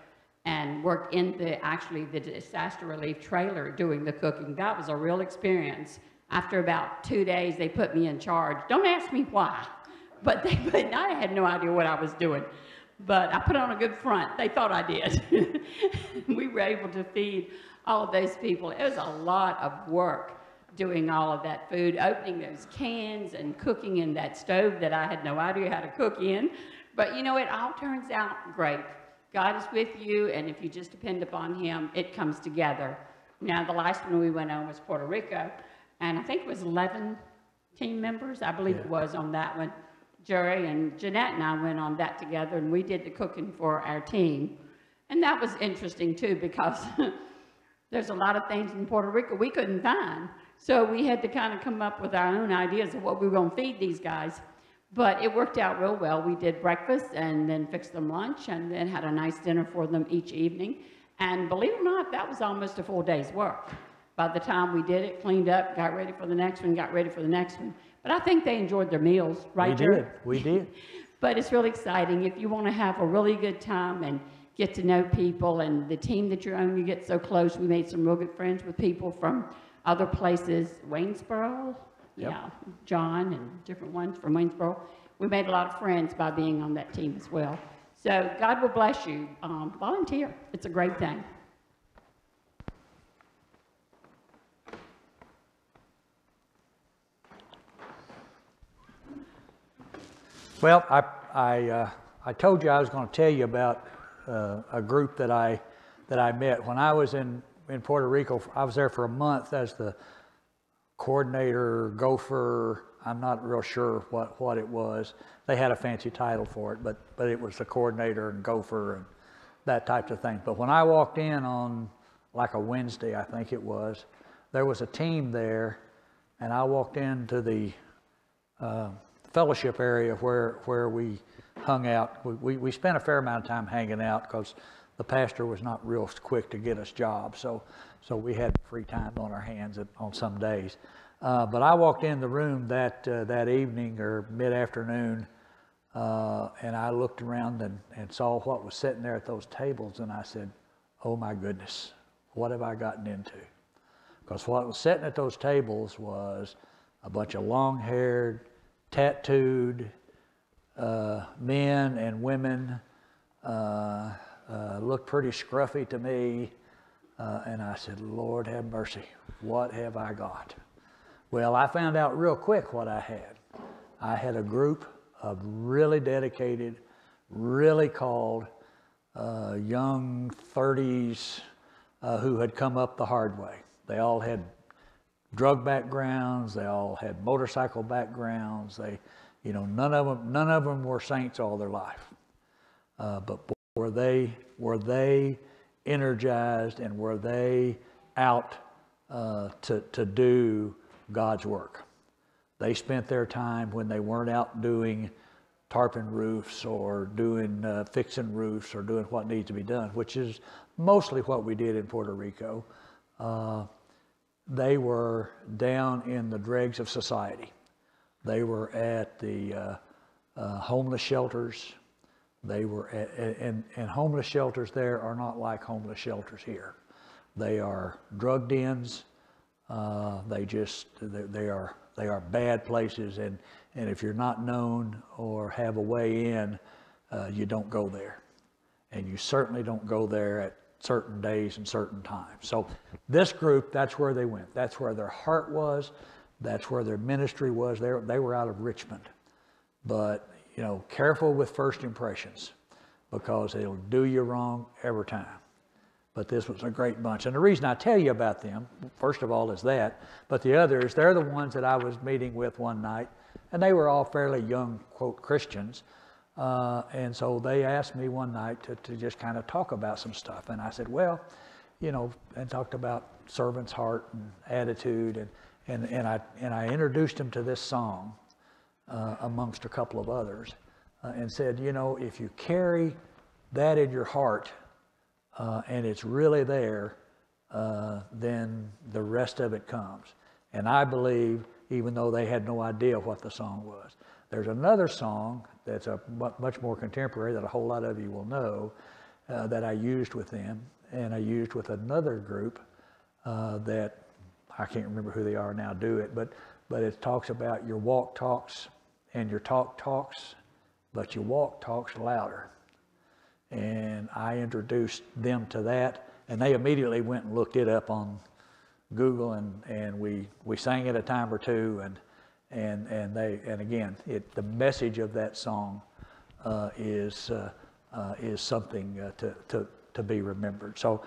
and worked in the disaster relief trailer doing the cooking. That was a real experience. After about 2 days, they put me in charge. Don't ask me why, but I had no idea what I was doing. But I put on a good front. They thought I did. We were able to feed all of those people. It was a lot of work doing all of that food, opening those cans and cooking in that stove that I had no idea how to cook in. But you know, it all turns out great. God is with you, and if you just depend upon him, it comes together. Now, the last one we went on was Puerto Rico, and I think it was 11 team members, I believe it was on that one. Jerry and Jeanette and I went on that together, and we did the cooking for our team. And that was interesting, too, because there's a lot of things in Puerto Rico we couldn't find. So we had to kind of come up with our own ideas of what we were going to feed these guys. But it worked out real well. We did breakfast and then fixed them lunch and then had a nice dinner for them each evening. And believe it or not, that was almost a full day's work. By the time we did it, cleaned up, got ready for the next one, got ready for the next one. But I think they enjoyed their meals, right, Jerry? We did. But it's really exciting. If you want to have a really good time and get to know people, and the team that you're on, you get so close. We made some real good friends with people from other places, Waynesboro. Yep. Yeah, John and different ones from Waynesboro. We made a lot of friends by being on that team as well. So God will bless you. Volunteer. It's a great thing. Well, I told you I was going to tell you about a group that I met when I was in Puerto Rico. I was there for a month as the coordinator, gopher. I'm not real sure what it was. They had a fancy title for it, but it was the coordinator and gopher and that type of thing. But when I walked in on like a Wednesday, I think it was, there was a team there, and I walked into the fellowship area where we hung out. We spent a fair amount of time hanging out because the pastor was not real quick to get us jobs, so we had free time on our hands on some days. But I walked in the room that evening or mid-afternoon, and I looked around and saw what was sitting there at those tables, and I said, "Oh my goodness, what have I gotten into?" Because what was sitting at those tables was a bunch of long-haired, tattooed men and women, looked pretty scruffy to me, and I said, "Lord have mercy, what have I got?" Well, I found out real quick what I had. I had a group of really dedicated, really called young 30s who had come up the hard way. They all had drug backgrounds. They all had motorcycle backgrounds. None of them were saints all their life. But were they energized, and were they out to do God's work? They spent their time when they weren't out doing tarpon roofs or doing fixing roofs or doing what needs to be done, which is mostly what we did in Puerto Rico. They were down in the dregs of society. They were at the homeless shelters. They were and homeless shelters there are not like homeless shelters here. They are drug dens. They are bad places, and if you're not known or have a way in, you don't go there, and you certainly don't go there at certain days and certain times. So this group, that's where they went. That's where their heart was. That's where their ministry was. They were out of Richmond, but careful with first impressions, because it'll do you wrong every time. But this was a great bunch. And the reason I tell you about them, first of all, is that, but the other is they're the ones that I was meeting with one night, and they were all fairly young, quote, Christians. And so they asked me one night to just kind of talk about some stuff. And I said, well, and talked about servant's heart and attitude. And I introduced them to this song amongst a couple of others, and said, if you carry that in your heart, and it's really there, then the rest of it comes. And I believe, even though they had no idea what the song was. There's another song that's much more contemporary that a whole lot of you will know, that I used with them, and I used with another group that I can't remember who they are now do it, but it talks about your walk talks and your talk talks, but your walk talks louder. And I introduced them to that, and they immediately went and looked it up on Google, and we sang it a time or two, and again, the message of that song is something to be remembered. So,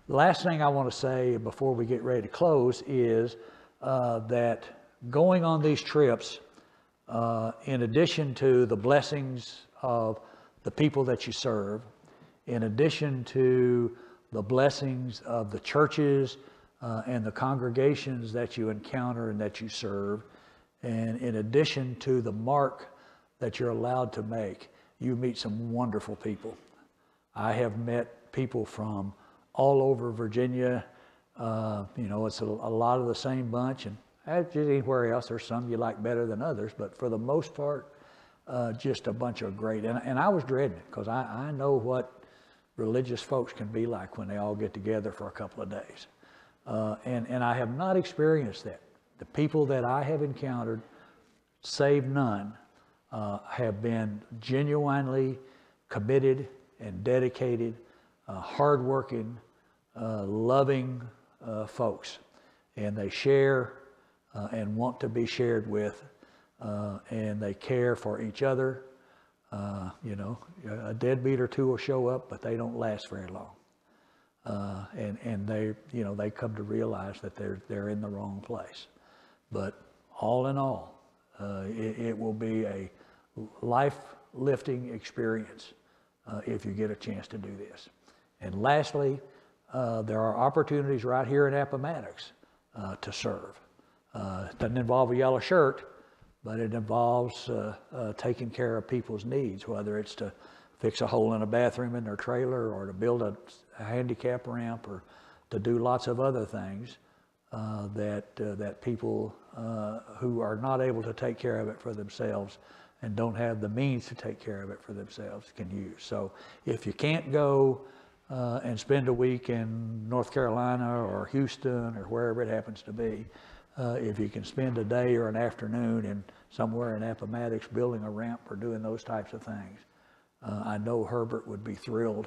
last thing I want to say before we get ready to close is that going on these trips, in addition to the blessings of the people that you serve, in addition to the blessings of the churches and the congregations that you encounter and that you serve, and in addition to the mark that you're allowed to make, you meet some wonderful people. I have met people from all over Virginia. It's a lot of the same bunch, and anywhere else, there's some you like better than others, but for the most part, just a bunch of great, and I was dreading it, because I know what religious folks can be like when they all get together for a couple of days. And I have not experienced that. The people that I have encountered, save none, have been genuinely committed and dedicated, hardworking, loving folks. And they share and want to be shared with, and they care for each other. A deadbeat or two will show up, but they don't last very long. And they come to realize that they're in the wrong place. But all in all, it will be a life-lifting experience if you get a chance to do this. And lastly, there are opportunities right here in Appomattox to serve. It doesn't involve a yellow shirt, but it involves taking care of people's needs, whether it's to fix a hole in a bathroom in their trailer, or to build a handicap ramp, or to do lots of other things that people who are not able to take care of it for themselves and don't have the means to take care of it for themselves can use. So if you can't go and spend a week in North Carolina or Houston or wherever it happens to be, if you can spend a day or an afternoon in somewhere in Appomattox building a ramp or doing those types of things, I know Herbert would be thrilled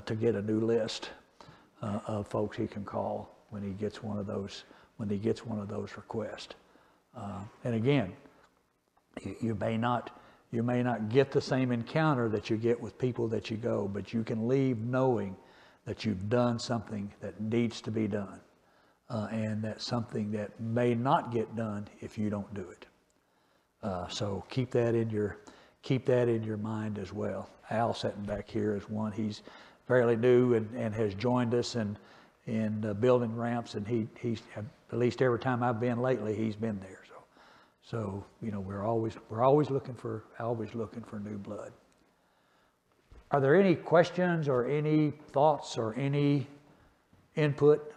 to get a new list of folks he can call when he gets one of those requests. And again, you may not get the same encounter that you get with people that you go, but you can leave knowing that you've done something that needs to be done, and that's something that may not get done if you don't do it. So keep that in your mind as well. Al sitting back here is one. He's fairly new and has joined us in building ramps, and he's at least every time I've been lately, he's been there. So we're always looking for new blood. Are there any questions or any thoughts or any input?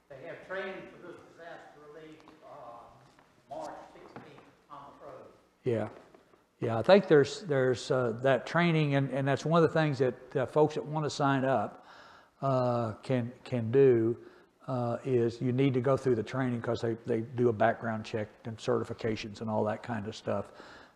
They have training for this disaster relief March 16th on the road. Yeah. I think there's that training, and that's one of the things that folks that want to sign up can do. Is you need to go through the training, because they do a background check and certifications and all that kind of stuff.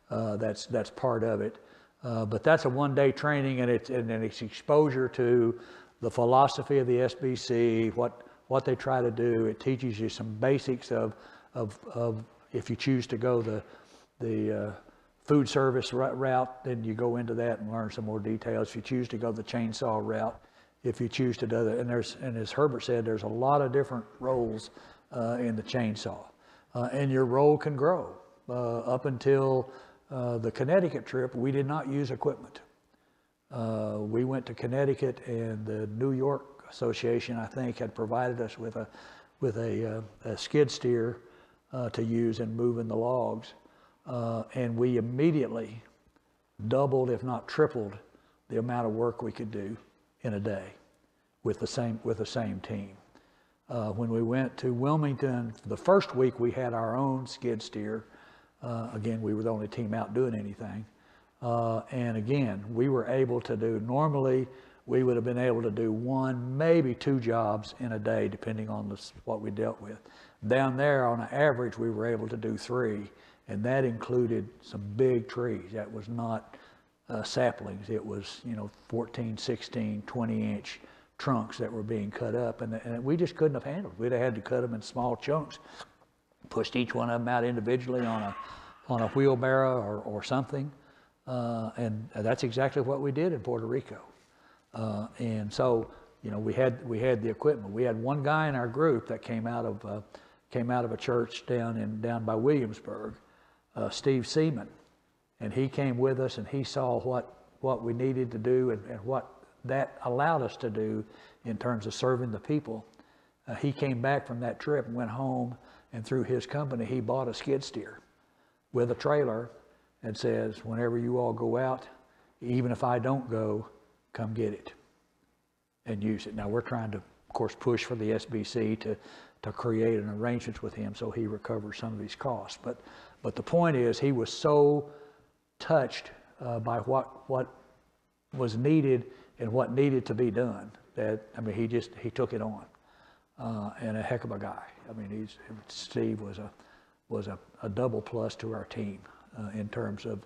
That's part of it. But that's a one-day training, and it's exposure to the philosophy of the SBC, what they try to do. It teaches you some basics of if you choose to go the food service route, then you go into that and learn some more details. If you choose to go the chainsaw route, if you choose to do that, and as Herbert said, there's a lot of different roles in the chainsaw, and your role can grow. Up until the Connecticut trip, we did not use equipment. We went to Connecticut, and the New York Association, I think, had provided us with a skid steer to use in moving the logs, and we immediately doubled, if not tripled, the amount of work we could do in a day with the same team. When we went to Wilmington, the first week we had our own skid steer. Again, we were the only team out doing anything. And again, we were able to do, normally we would have been able to do one, maybe two jobs in a day, depending on what we dealt with. Down there, on an average, we were able to do three, and that included some big trees. That was not saplings. It was 14, 16, 20-inch trunks that were being cut up, and we just couldn't have handled it. We'd have had to cut them in small chunks, pushed each one of them out individually on a wheelbarrow or something, and that's exactly what we did in Puerto Rico. And so we had the equipment. We had one guy in our group that came out of a church down by Williamsburg, Steve Seaman. And he came with us, and he saw what we needed to do and what that allowed us to do in terms of serving the people. He came back from that trip and went home, and through his company, he bought a skid steer with a trailer and says, whenever you all go out, even if I don't go, come get it and use it. Now, we're trying to, of course, push for the SBC to create an arrangement with him so he recovers some of these costs. But the point is, he was so touched by what was needed and what needed to be done that, he took it on, and a heck of a guy. Steve was a double plus to our team in terms of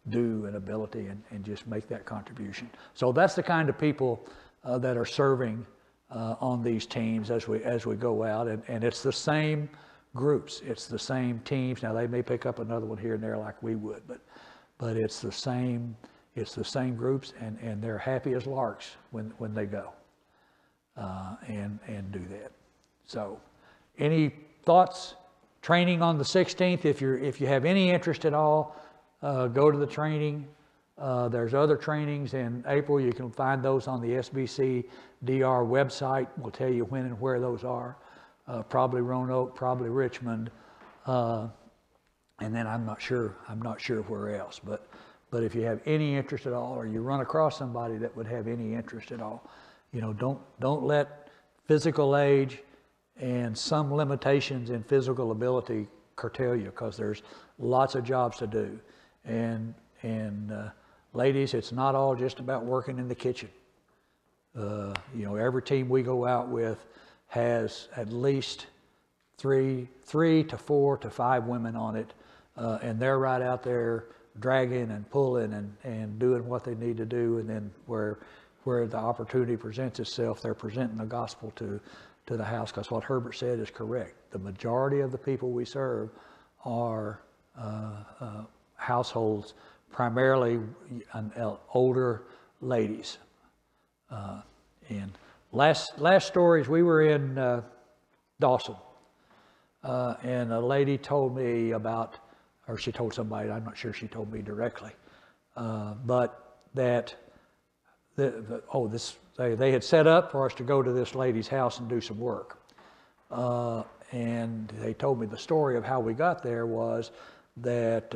do and ability and just make that contribution. So that's the kind of people that are serving on these teams as we go out, and it's the same groups, it's the same teams. Now, they may pick up another one here and there like we would, but it's the same groups, and they're happy as larks when they go and do that. So, any thoughts? Training on the 16th. If you have any interest at all, go to the training. There's other trainings in April. You can find those on the SBC DR website. We'll tell you when and where those are. Probably Roanoke, probably Richmond. and then I'm not sure where else. But if you have any interest at all, or you run across somebody that would have any interest at all, you know, don't let physical age and some limitations in physical ability curtail you, because there's lots of jobs to do. And ladies, it's not all just about working in the kitchen. You know, every team we go out with has at least three to 4 to 5 women on it, and they're right out there dragging and pulling and doing what they need to do. And then where the opportunity presents itself, they're presenting the gospel to the house, because what Herbert said is correct. The majority of the people we serve are households, primarily older ladies. And last stories, we were in Dawson, and a lady told me about, or she told somebody, I'm not sure she told me directly, but that they had set up for us to go to this lady's house and do some work. And they told me the story of how we got there was that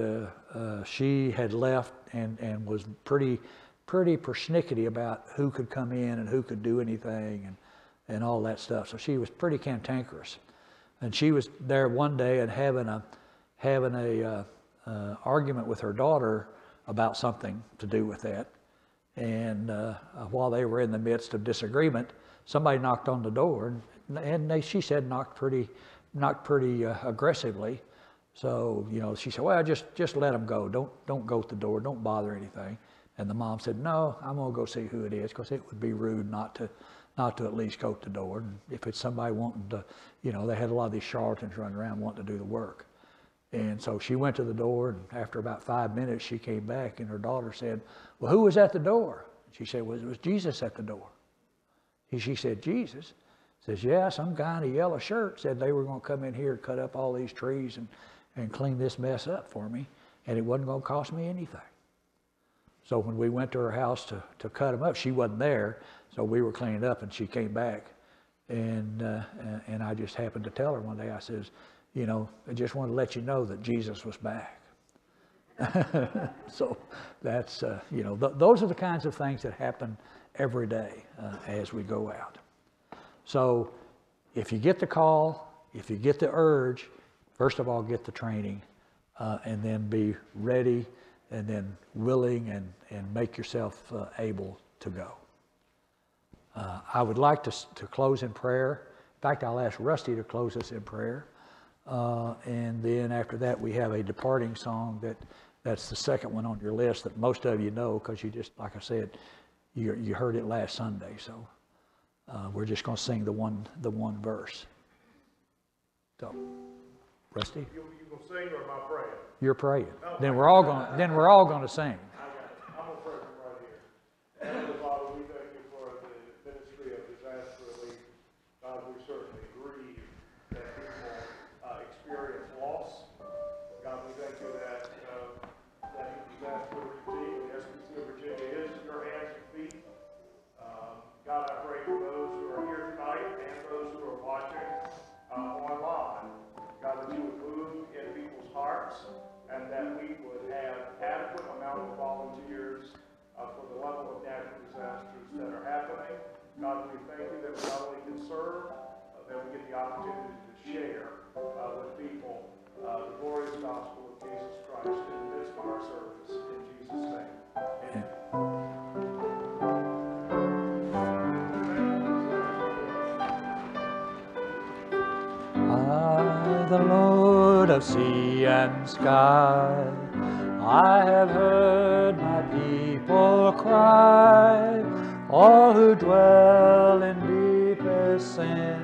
she had left and was pretty persnickety about who could come in and who could do anything and all that stuff. So she was pretty cantankerous. And she was there one day and having a argument with her daughter about something to do with that. And while they were in the midst of disagreement, somebody knocked on the door, and she said knocked pretty aggressively. So, you know, she said, well, just let them go. Don't go to the door. Don't bother anything. And the mom said, no, I'm gonna go see who it is, because it would be rude not to at least go to the door. And if it's somebody wanting to, you know, they had a lot of these charlatans running around wanting to do the work. And so she went to the door, and after about 5 minutes, she came back, and her daughter said, well, who was at the door? She said, well, it was Jesus at the door. She said, Jesus? Says, yeah, some guy in a yellow shirt said they were going to come in here and cut up all these trees and clean this mess up for me, and it wasn't going to cost me anything. So when we went to her house to cut them up, she wasn't there, so we were cleaning up, and she came back, and I just happened to tell her one day, I says, you know, I just want to let you know that Jesus was back. So that's, you know, those are the kinds of things that happen every day as we go out. So if you get the call, if you get the urge, first of all, get the training, and then be ready, and then willing, and make yourself able to go. I would like to close in prayer. In fact, I'll ask Rusty to close us in prayer. And then after that, we have a departing song that's the second one on your list that most of you know, because you just, like I said, you heard it last Sunday. So we're just going to sing the one verse. So, Rusty, You gonna sing, or am I praying? you're praying. Then we're all going to sing. I got it. I'm gonna pray from right here. Heavenly Father, we thank you for the ministry of disaster relief. God, we certainly grieve that people experience loss. God, we thank you that that disaster relief team, the SBC of Virginia, is your hands and feet. God, I pray for those who are here tonight and those who are watching online. God, that you would move in people's hearts, and that we would have adequate amount of volunteers for the level of natural disasters that are happening. God, we thank you that we not only can serve, that we get the opportunity to share with people the glorious gospel of Jesus Christ in the midst of our service. In Jesus' name, amen. I, the Lord of sea and sky, I have heard my people cry, all who dwell in deepest sin,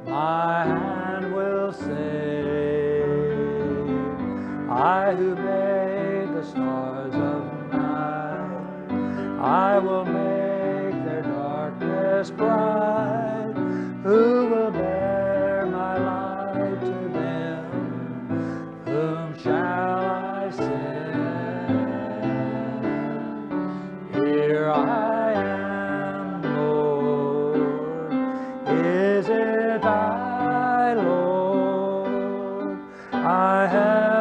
my hand will save. I who made the stars of night, I will make their darkness bright, who will bear my light to them, whom shall I send? Here I am, Lord, is it I, Lord? I have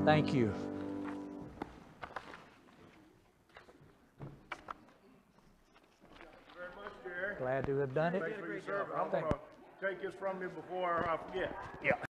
Thank you. Very much, Jerry. Glad to have done it. Thanks for your service. I'm gonna take this from you before I forget. Yeah.